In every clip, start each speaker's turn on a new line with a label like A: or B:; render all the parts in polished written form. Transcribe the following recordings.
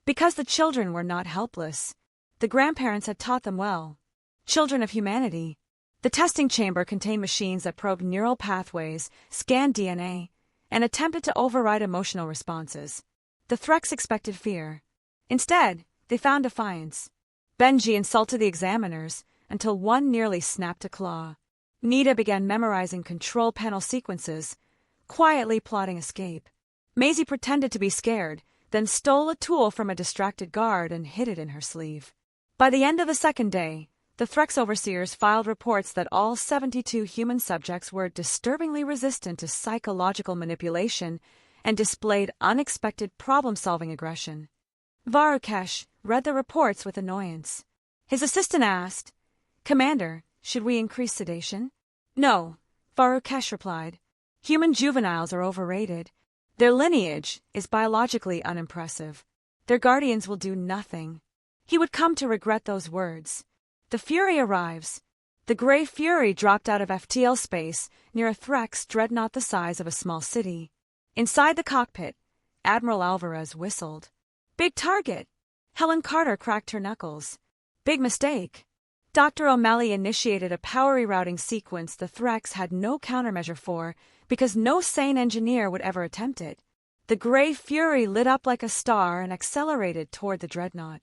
A: Because the children were not helpless, the grandparents had taught them well. Children of humanity. The testing chamber contained machines that probed neural pathways, scanned DNA, and attempted to override emotional responses. The Threx expected fear. Instead, they found defiance. Benji insulted the examiners until one nearly snapped a claw. Nita began memorizing control panel sequences, quietly plotting escape. Maisie pretended to be scared, then stole a tool from a distracted guard and hid it in her sleeve. By the end of the second day, the Threx overseers filed reports that all 72 human subjects were disturbingly resistant to psychological manipulation and displayed unexpected problem-solving aggression. Varukesh read the reports with annoyance. His assistant asked, "Commander, should we increase sedation?" "No," Varukesh replied. "Human juveniles are overrated. Their lineage is biologically unimpressive. Their guardians will do nothing." He would come to regret those words. The Fury arrives. The Grey Fury dropped out of FTL space near a Threx dreadnought the size of a small city. Inside the cockpit, Admiral Alvarez whistled. "Big target." Helen Carter cracked her knuckles. "Big mistake." Dr. O'Malley initiated a power rerouting sequence the Threx had no countermeasure for because no sane engineer would ever attempt it. The Grey Fury lit up like a star and accelerated toward the dreadnought.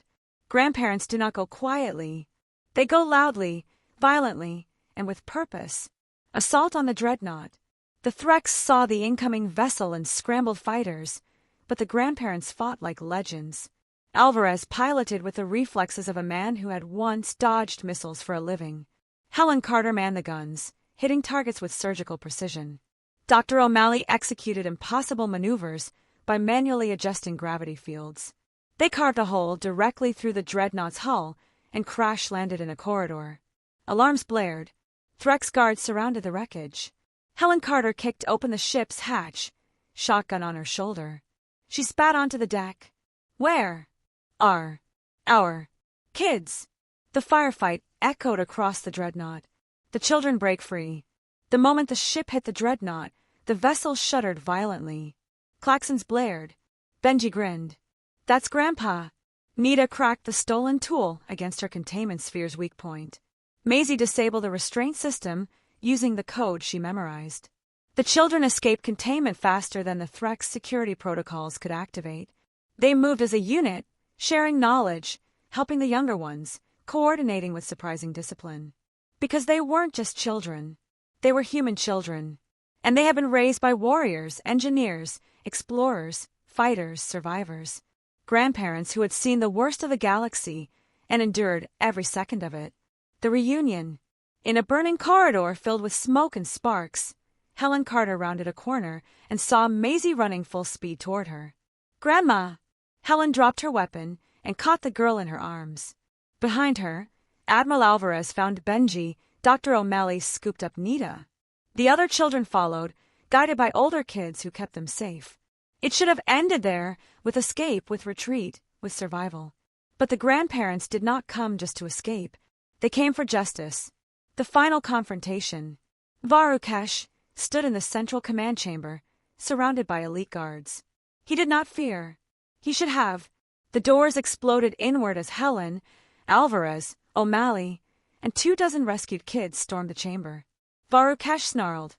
A: Grandparents do not go quietly. They go loudly, violently, and with purpose. Assault on the dreadnought. The Threx saw the incoming vessel and scrambled fighters, but the grandparents fought like legends. Alvarez piloted with the reflexes of a man who had once dodged missiles for a living. Helen Carter manned the guns, hitting targets with surgical precision. Dr. O'Malley executed impossible maneuvers by manually adjusting gravity fields. They carved a hole directly through the dreadnought's hull and crash-landed in a corridor. Alarms blared. Threx guards surrounded the wreckage. Helen Carter kicked open the ship's hatch, shotgun on her shoulder. She spat onto the deck. "Where are our kids?" The firefight echoed across the dreadnought. The children break free. The moment the ship hit the dreadnought, the vessel shuddered violently. Klaxons blared. Benji grinned. "That's Grandpa." Nita cracked the stolen tool against her containment sphere's weak point. Maisie disabled the restraint system using the code she memorized. The children escaped containment faster than the Threx security protocols could activate. They moved as a unit, sharing knowledge, helping the younger ones, coordinating with surprising discipline. Because they weren't just children. They were human children. And they had been raised by warriors, engineers, explorers, fighters, survivors. Grandparents who had seen the worst of the galaxy and endured every second of it. The reunion. In a burning corridor filled with smoke and sparks, Helen Carter rounded a corner and saw Maisie running full speed toward her. "Grandma!" Helen dropped her weapon and caught the girl in her arms. Behind her, Admiral Alvarez found Benji. Dr. O'Malley scooped up Nita. The other children followed, guided by older kids who kept them safe. It should have ended there, with escape, with retreat, with survival. But the grandparents did not come just to escape. They came for justice. The final confrontation. Varukesh stood in the central command chamber, surrounded by elite guards. He did not fear. He should have. The doors exploded inward as Helen, Alvarez, O'Malley, and 24 rescued kids stormed the chamber. Varukesh snarled,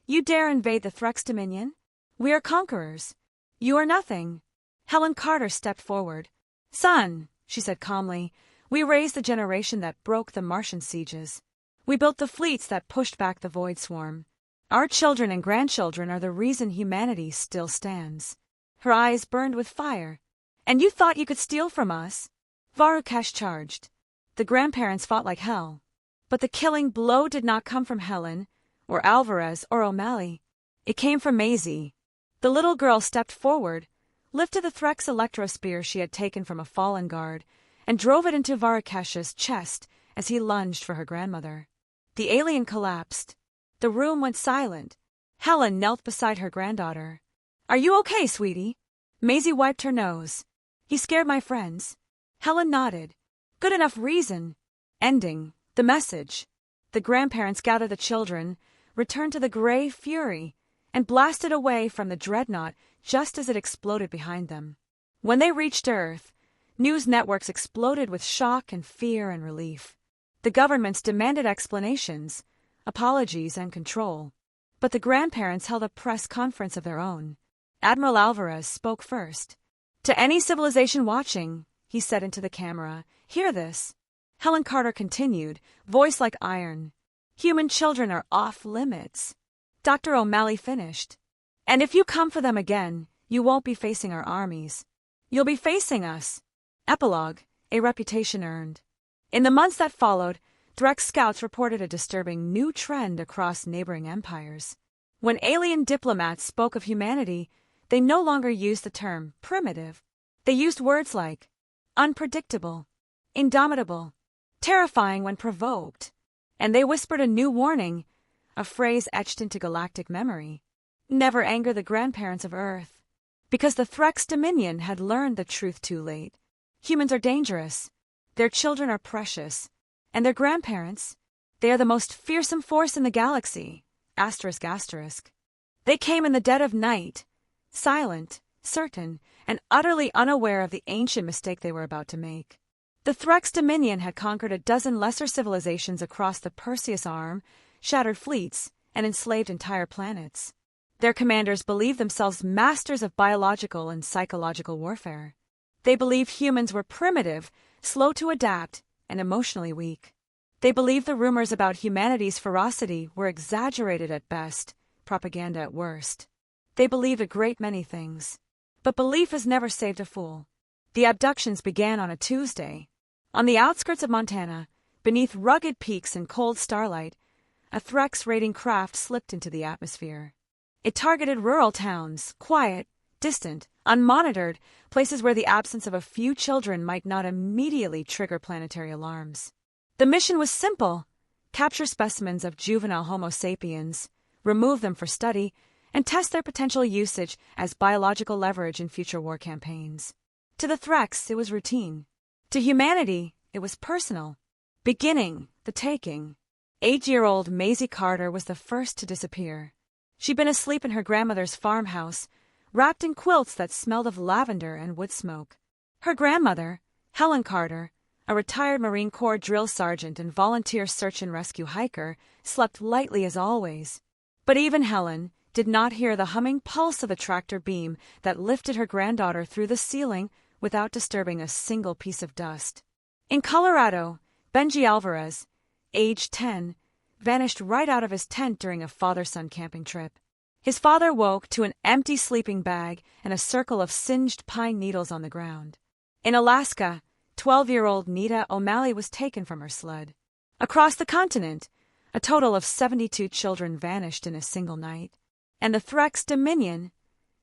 A: "You dare invade the Threx dominion? We are conquerors. You are nothing." Helen Carter stepped forward. "Son," she said calmly, "we raised the generation that broke the Martian sieges. We built the fleets that pushed back the Void Swarm. Our children and grandchildren are the reason humanity still stands." Her eyes burned with fire. "And you thought you could steal from us?" Varukesh charged. The grandparents fought like hell. But the killing blow did not come from Helen, or Alvarez, or O'Malley. It came from Maisie. The little girl stepped forward, lifted the Threx electrospear she had taken from a fallen guard, and drove it into Varakesh's chest as he lunged for her grandmother. The alien collapsed. The room went silent. Helen knelt beside her granddaughter. "Are you okay, sweetie?" Maisie wiped her nose. "He scared my friends." Helen nodded. "Good enough reason." Ending. The message. The grandparents gathered the children, returned to the Grey Fury, and blasted away from the dreadnought just as it exploded behind them. When they reached Earth, News networks exploded with shock and fear and relief. The governments demanded explanations, apologies, and control. But the grandparents held a press conference of their own. Admiral Alvarez spoke first. "To any civilization watching," he said into the camera, "hear this." Helen Carter continued, voice like iron. "Human children are off limits." Dr. O'Malley finished. "And if you come for them again, you won't be facing our armies. You'll be facing us." Epilogue, a reputation earned. In the months that followed, Threx scouts reported a disturbing new trend across neighboring empires. When alien diplomats spoke of humanity, they no longer used the term primitive. They used words like unpredictable, indomitable, terrifying when provoked. And they whispered a new warning, a phrase etched into galactic memory. Never anger the grandparents of Earth. Because the Threx Dominion had learned the truth too late. Humans are dangerous. Their children are precious. And their grandparents, they are the most fearsome force in the galaxy. Asterisk, asterisk. They came in the dead of night, silent, certain, and utterly unaware of the ancient mistake they were about to make. The Threx Dominion had conquered a dozen lesser civilizations across the Perseus Arm, shattered fleets, and enslaved entire planets. Their commanders believed themselves masters of biological and psychological warfare. They believed humans were primitive, slow to adapt, and emotionally weak. They believed the rumors about humanity's ferocity were exaggerated at best, propaganda at worst. They believed a great many things. But belief has never saved a fool. The abductions began on a Tuesday. On the outskirts of Montana, beneath rugged peaks and cold starlight, a Threx raiding craft slipped into the atmosphere. It targeted rural towns, quiet, distant, unmonitored, places where the absence of a few children might not immediately trigger planetary alarms. The mission was simple: capture specimens of juvenile Homo sapiens, remove them for study, and test their potential usage as biological leverage in future war campaigns. To the Threx, it was routine. To humanity, it was personal. Beginning, the taking. 8-year-old Maisie Carter was the first to disappear. She'd been asleep in her grandmother's farmhouse, wrapped in quilts that smelled of lavender and wood smoke. Her grandmother, Helen Carter, a retired Marine Corps drill sergeant and volunteer search and rescue hiker, slept lightly as always. But even Helen did not hear the humming pulse of the tractor beam that lifted her granddaughter through the ceiling without disturbing a single piece of dust. In Colorado, Benji Alvarez, age 10, vanished right out of his tent during a father-son camping trip. His father woke to an empty sleeping bag and a circle of singed pine needles on the ground. In Alaska, 12-year-old Nita O'Malley was taken from her sled. Across the continent, a total of 72 children vanished in a single night. And the Threx Dominion,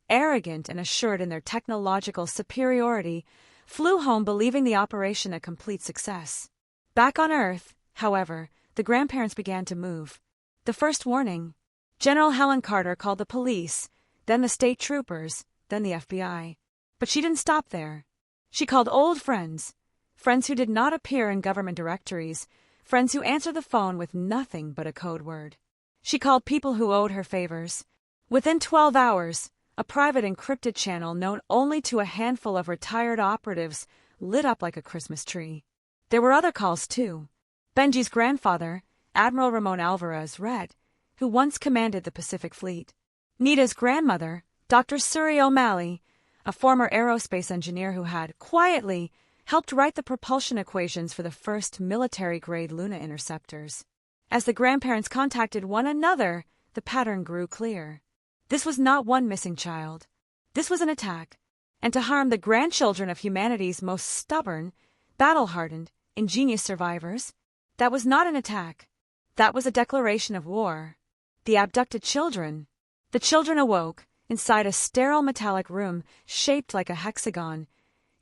A: arrogant and assured in their technological superiority, flew home believing the operation a complete success. Back on Earth, however, the grandparents began to move. The first warning: General Helen Carter called the police, then the state troopers, then the FBI. But she didn't stop there. She called old friends, friends who did not appear in government directories, friends who answered the phone with nothing but a code word. She called people who owed her favors. Within 12 hours, a private encrypted channel known only to a handful of retired operatives lit up like a Christmas tree. There were other calls, too. Benji's grandfather, Admiral Ramon Alvarez, Red, who once commanded the Pacific Fleet. Nita's grandmother, Dr. Suri O'Malley, a former aerospace engineer who had, quietly, helped write the propulsion equations for the first military-grade Luna interceptors. As the grandparents contacted one another, the pattern grew clear. This was not one missing child. This was an attack, and to harm the grandchildren of humanity's most stubborn, battle-hardened, ingenious survivors, that was not an attack. That was a declaration of war. The abducted children. The children awoke, inside a sterile metallic room shaped like a hexagon,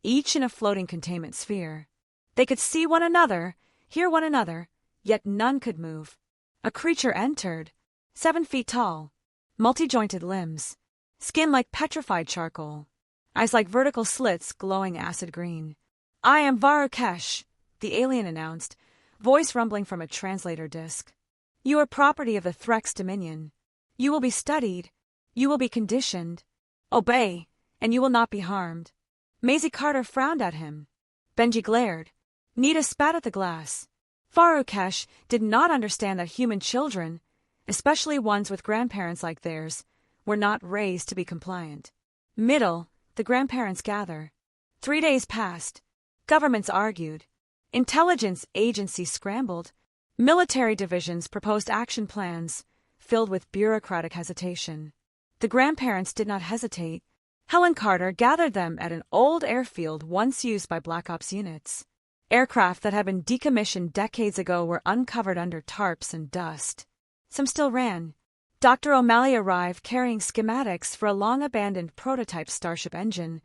A: each in a floating containment sphere. They could see one another, hear one another, yet none could move. A creature entered, 7 feet tall, multi-jointed limbs, skin like petrified charcoal, eyes like vertical slits glowing acid green. "I am Varukesh," the alien announced, voice rumbling from a translator disc. "You are property of the Threx Dominion. You will be studied. You will be conditioned. Obey, and you will not be harmed." Maisie Carter frowned at him. Benji glared. Nita spat at the glass. Farukesh did not understand that human children, especially ones with grandparents like theirs, were not raised to be compliant. Middle, the grandparents gather. 3 days passed. Governments argued. Intelligence agencies scrambled. Military divisions proposed action plans, filled with bureaucratic hesitation. The grandparents did not hesitate. Helen Carter gathered them at an old airfield once used by Black Ops units. Aircraft that had been decommissioned decades ago were uncovered under tarps and dust. Some still ran. Dr. O'Malley arrived carrying schematics for a long-abandoned prototype Starship engine,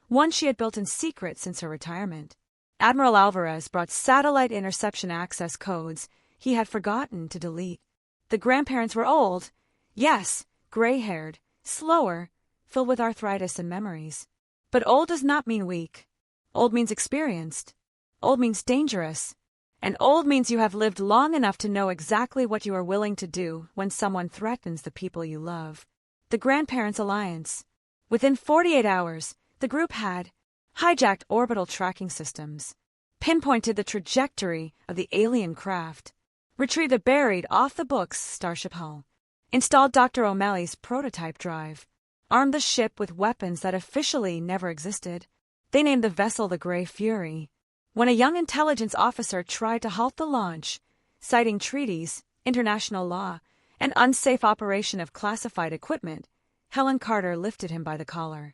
A: one she had built in secret since her retirement. Admiral Alvarez brought satellite interception access codes he had forgotten to delete. The grandparents were old, yes, gray-haired, slower, filled with arthritis and memories. But old does not mean weak. Old means experienced. Old means dangerous. And old means you have lived long enough to know exactly what you are willing to do when someone threatens the people you love. The Grandparents' Alliance. Within 48 hours, the group had hijacked orbital tracking systems, pinpointed the trajectory of the alien craft, retrieved the buried off-the-books Starship hull, installed Dr. O'Malley's prototype drive, armed the ship with weapons that officially never existed. They named the vessel the Grey Fury. When a young intelligence officer tried to halt the launch, citing treaties, international law, and unsafe operation of classified equipment, Helen Carter lifted him by the collar.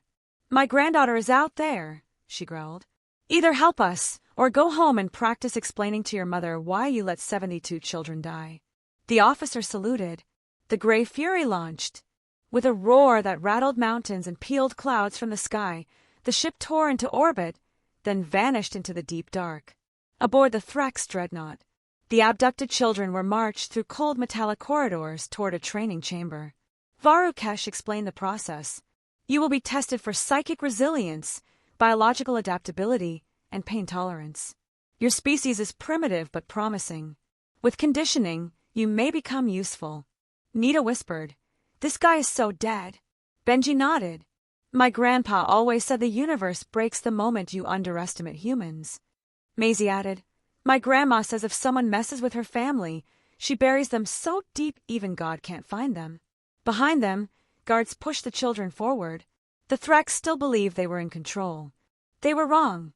A: "My granddaughter is out there," she growled. "Either help us, or go home and practice explaining to your mother why you let 72 children die." The officer saluted. The Grey Fury launched. With a roar that rattled mountains and peeled clouds from the sky, the ship tore into orbit, then vanished into the deep dark. Aboard the Threx dreadnought, the abducted children were marched through cold metallic corridors toward a training chamber. Varukesh explained the process. You will be tested for psychic resilience, biological adaptability, and pain tolerance. Your species is primitive but promising. With conditioning, you may become useful. Nita whispered, "This guy is so dead." Benji nodded. "My grandpa always said the universe breaks the moment you underestimate humans." Maisie added, "My grandma says if someone messes with her family, she buries them so deep even God can't find them." Behind them, guards pushed the children forward. The Threx still believed they were in control. They were wrong.